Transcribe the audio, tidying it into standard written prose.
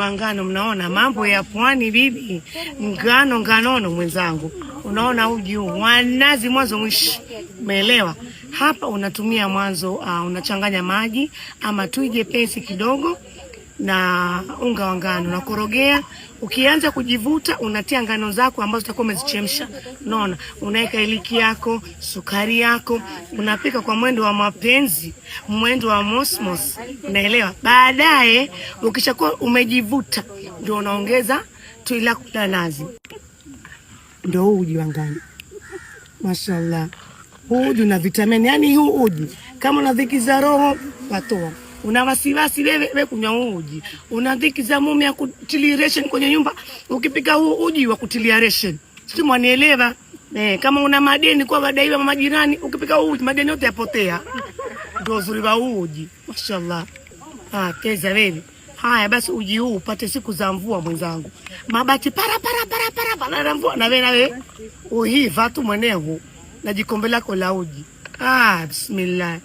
wa ngano. Mnaona mambo ya pwani bibi, nganono mwenzangu. Unaona uji huu wanazi mwanzo mwisho, umeelewa? Hapa unatumia mwanzo unachanganya maji ama tui jepesi kidogo na unga wa ngano, unakorogea. Ukianza kujivuta unatia ngano zako ambazo utakuwa umezichemsha. Unaona, unaweka iliki yako, sukari yako, unapika kwa mwendo wa mapenzi, mwendo wa mosmos, unaelewa? Baadaye ukishakuwa umejivuta ndio unaongeza tui lako la nazi. Ndio huu uji wa ngano. Mashallah. Huu uji una vitamini, yani huu uji kama una dhiki za roho watoa. Una wasiwasi wewe kunywa uji. Una dhiki za mume ya kutilia ration kwenye nyumba, ukipika huu uji wa kutilia ration. Sisi mwanielewa? Kama una madeni kwa wadaiwa mama jirani, ukipika huu uji madeni yote yapotea. Ndio uzuri wa uji. Mashallah. Keza wewe. Haya basi uji huu upate siku za mvua mwenzangu. Mabati para mvua na wewe uhiva tu mwenyewe na jikombe lako la uji. Bismillah.